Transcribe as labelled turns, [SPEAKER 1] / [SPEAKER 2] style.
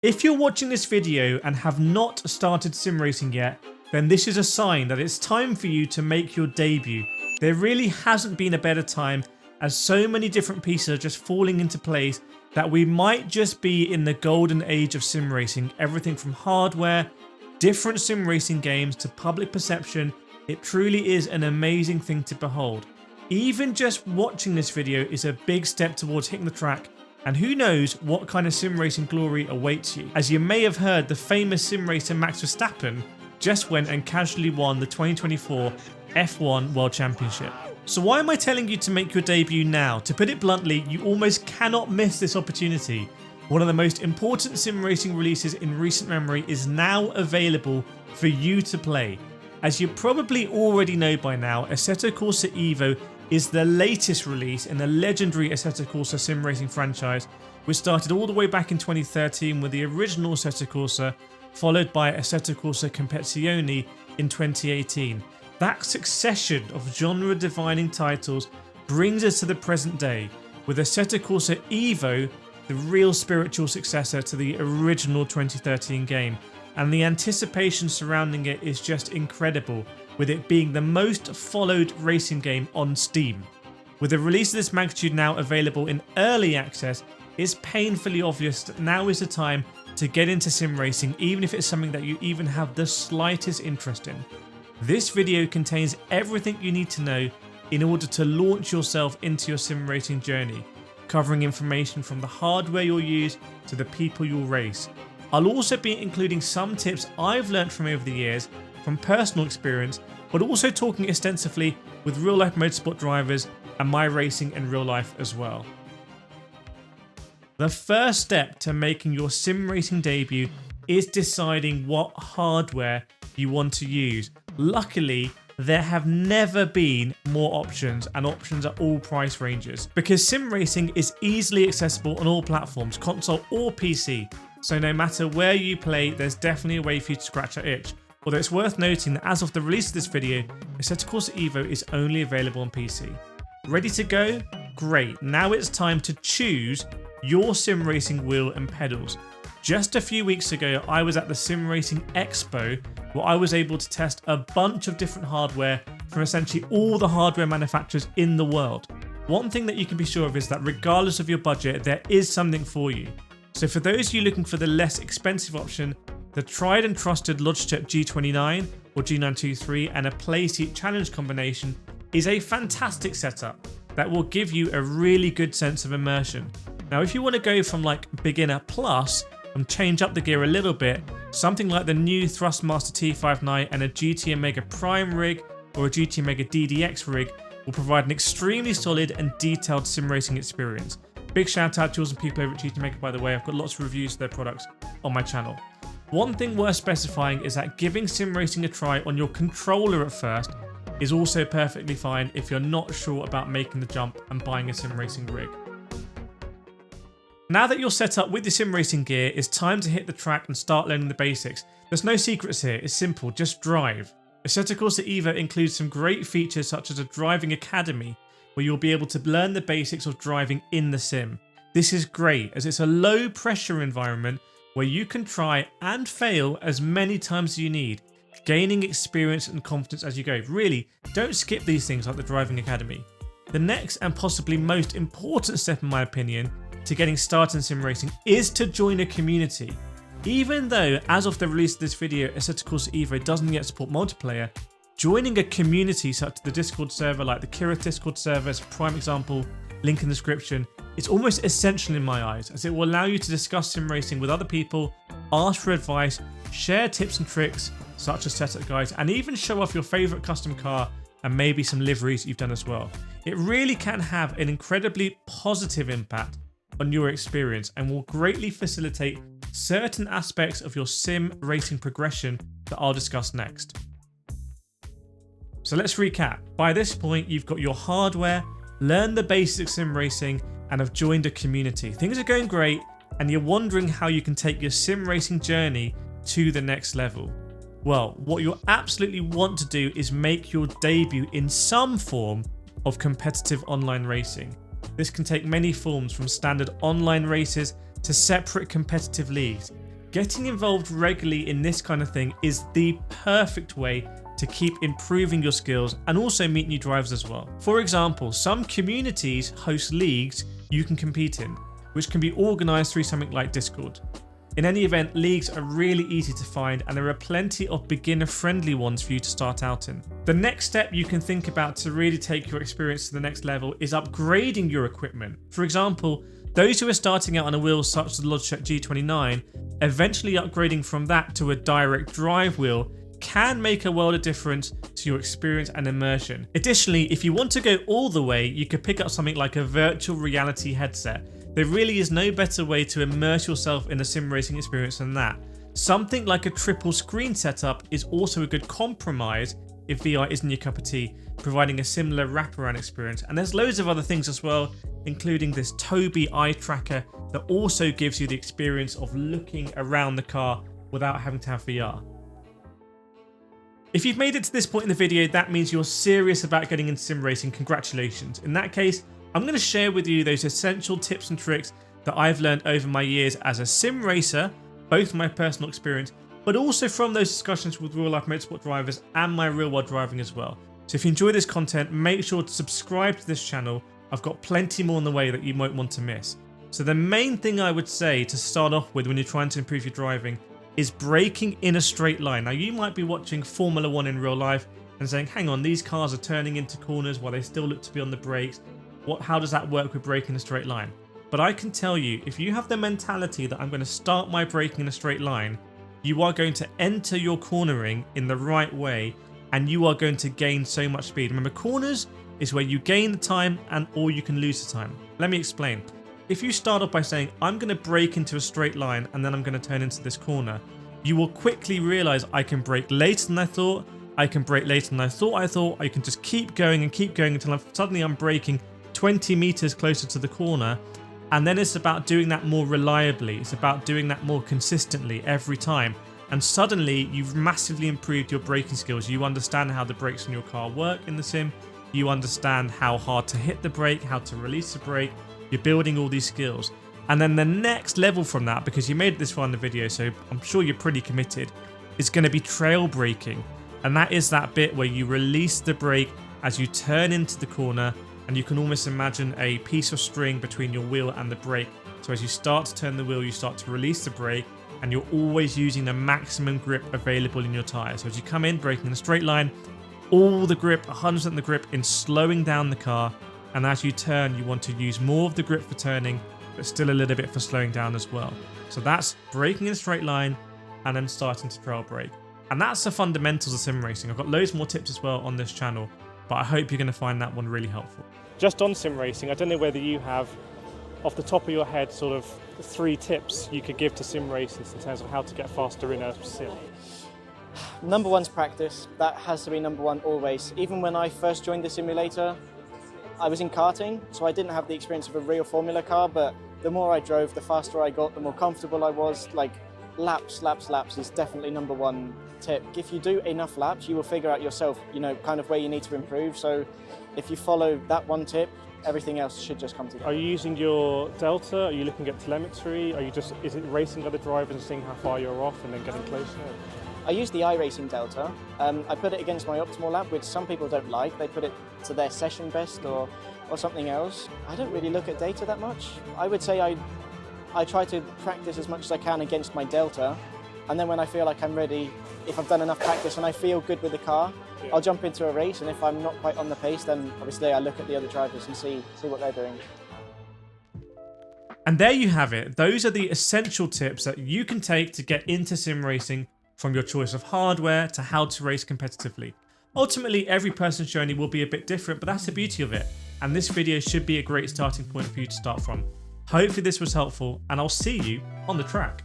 [SPEAKER 1] If you're watching this video and have not started sim racing yet, then this is a sign that it's time for you to make your debut. There really hasn't been a better time, as so many different pieces are just falling into place that we might just be in the golden age of sim racing. Everything from hardware, different sim racing games to public perception. It truly is an amazing thing to behold. Even just watching this video is a big step towards hitting the track, and who knows what kind of sim racing glory awaits you. As you may have heard, the famous sim racer Max Verstappen just went and casually won the 2024 F1 World Championship. So why am I telling you to make your debut now? To put it bluntly, you almost cannot miss this opportunity. One of the most important sim racing releases in recent memory is now available for you to play. As you probably already know by now, Assetto Corsa EVO is the latest release in the legendary Assetto Corsa sim racing franchise, which started all the way back in 2013 with the original Assetto Corsa, followed by Assetto Corsa Competizione in 2018. That succession of genre-defining titles brings us to the present day, with Assetto Corsa EVO, the real spiritual successor to the original 2013 game, and the anticipation surrounding it is just incredible, with it being the most followed racing game on Steam. With the release of this magnitude now available in early access, it's painfully obvious that now is the time to get into sim racing, even if it's something that you even have the slightest interest in. This video contains everything you need to know in order to launch yourself into your sim racing journey, covering information from the hardware you'll use to the people you'll race. I'll also be including some tips I've learned from over the years, from personal experience, but also talking extensively with real life motorsport drivers and my racing in real life as well. The first step to making your sim racing debut is deciding what hardware you want to use. Luckily, there have never been more options, and options at all price ranges, because sim racing is easily accessible on all platforms, console or PC. So no matter where you play, there's definitely a way for you to scratch that itch. Although it's worth noting that as of the release of this video, Assetto Corsa EVO is only available on PC. Ready to go? Great. Now it's time to choose your sim racing wheel and pedals. Just a few weeks ago, I was at the Sim Racing Expo, where I was able to test a bunch of different hardware from essentially all the hardware manufacturers in the world. One thing that you can be sure of is that regardless of your budget, there is something for you. So for those of you looking for the less expensive option, the tried and trusted Logitech G29 or G923 and a Playseat Challenge combination is a fantastic setup that will give you a really good sense of immersion. Now if you want to go from like beginner plus and change up the gear a little bit, something like the new Thrustmaster T5 and a GT Omega Prime rig or a GT Omega DDX rig will provide an extremely solid and detailed sim racing experience. Big shout out to all some people over at GT Omega, by the way. I've got lots of reviews of their products on my channel. One thing worth specifying is that giving sim racing a try on your controller at first is also perfectly fine if you're not sure about making the jump and buying a sim racing rig. Now that you're set up with your sim racing gear, it's time to hit the track and start learning the basics. There's no secrets here, it's simple, just drive. Assetto Corsa EVO includes some great features such as a driving academy, where you'll be able to learn the basics of driving in the sim. This is great as it's a low pressure environment where you can try and fail as many times as you need, gaining experience and confidence as you go. Really, don't skip these things like the driving academy. The next and possibly most important step in my opinion to getting started in sim racing is to join a community. Even though as of the release of this video Assetto Corsa EVO doesn't yet support multiplayer, joining a community such as the Discord server like the Kireth Discord server is a prime example, link in the description, it's almost essential in my eyes as it will allow you to discuss sim racing with other people, ask for advice, share tips and tricks such as setup guides, and even show off your favourite custom car and maybe some liveries you've done as well. It really can have an incredibly positive impact on your experience and will greatly facilitate certain aspects of your sim racing progression that I'll discuss next. So let's recap. By this point, you've got your hardware, learned the basics of sim racing, and have joined a community. Things are going great, and you're wondering how you can take your sim racing journey to the next level. Well, what you absolutely want to do is make your debut in some form of competitive online racing. This can take many forms, from standard online races to separate competitive leagues. Getting involved regularly in this kind of thing is the perfect way to keep improving your skills and also meet new drivers as well. For example, some communities host leagues you can compete in, which can be organised through something like Discord. In any event, leagues are really easy to find and there are plenty of beginner-friendly ones for you to start out in. The next step you can think about to really take your experience to the next level is upgrading your equipment. For example, those who are starting out on a wheel such as the Logitech G29, eventually upgrading from that to a direct drive wheel can make a world of difference to your experience and immersion. Additionally, if you want to go all the way, you could pick up something like a virtual reality headset. There really is no better way to immerse yourself in a sim racing experience than that. Something like a triple screen setup is also a good compromise if VR isn't your cup of tea, providing a similar wraparound experience. And there's loads of other things as well, including this Tobii eye tracker that also gives you the experience of looking around the car without having to have VR. If you've made it to this point in the video, that means you're serious about getting into sim racing. Congratulations. In that case, I'm going to share with you those essential tips and tricks that I've learned over my years as a sim racer, both my personal experience, but also from those discussions with real life motorsport drivers and my real world driving as well. So if you enjoy this content, make sure to subscribe to this channel. I've got plenty more on the way that you won't want to miss. So the main thing I would say to start off with when you're trying to improve your driving is braking in a straight line. Now you might be watching Formula 1 in real life and saying, hang on, these cars are turning into corners while they still look to be on the brakes. How does that work with braking in a straight line? But I can tell you, if you have the mentality that I'm going to start my braking in a straight line, you are going to enter your cornering in the right way and you are going to gain so much speed. Remember, corners is where you gain the time and or you can lose the time. Let me explain. If you start off by saying, I'm going to brake into a straight line and then I'm going to turn into this corner, you will quickly realize I can brake later than I thought, I can brake later than I thought, I can just keep going until suddenly I'm braking 20 meters closer to the corner. And then it's about doing that more reliably. It's about doing that more consistently every time. And suddenly you've massively improved your braking skills. You understand how the brakes on your car work in the sim. You understand how hard to hit the brake, how to release the brake. You're building all these skills. And then the next level from that, because you made it this far in the video, so I'm sure you're pretty committed, is going to be trail braking. And that is that bit where you release the brake as you turn into the corner, and you can almost imagine a piece of string between your wheel and the brake. So as you start to turn the wheel, you start to release the brake, and you're always using the maximum grip available in your tyre. So as you come in, braking in a straight line, all the grip, 100% of the grip in slowing down the car. And as you turn, you want to use more of the grip for turning, but still a little bit for slowing down as well. So that's braking in a straight line and then starting to trail brake. And that's the fundamentals of sim racing. I've got loads more tips as well on this channel, but I hope you're going to find that one really helpful. Just on sim racing, I don't know whether you have, off the top of your head, sort of 3 tips you could give to sim racers in terms of how to get faster in a sim.
[SPEAKER 2] Number one's practice. That has to be number one always. Even when I first joined the simulator, I was in karting, so I didn't have the experience of a real Formula car, but the more I drove, the faster I got, the more comfortable I was. Like laps is definitely number one tip. If you do enough laps, you will figure out yourself, kind of where you need to improve. So if you follow that one tip, everything else should just come together.
[SPEAKER 1] Are you using your Delta? Are you looking at telemetry? Is it racing other drivers and seeing how far you're off and then getting closer?
[SPEAKER 2] I use the iRacing Delta. I put it against my optimal lap, which some people don't like. They put it to their session best or something else. I don't really look at data that much. I would say I try to practice as much as I can against my Delta, and then when I feel like I'm ready, if I've done enough practice and I feel good with the car, I'll jump into a race, and if I'm not quite on the pace, then obviously I look at the other drivers and see what they're doing.
[SPEAKER 1] And there you have it. Those are the essential tips that you can take to get into sim racing, from your choice of hardware to how to race competitively. Ultimately, every person's journey will be a bit different, but that's the beauty of it. And this video should be a great starting point for you to start from. Hopefully this was helpful, and I'll see you on the track.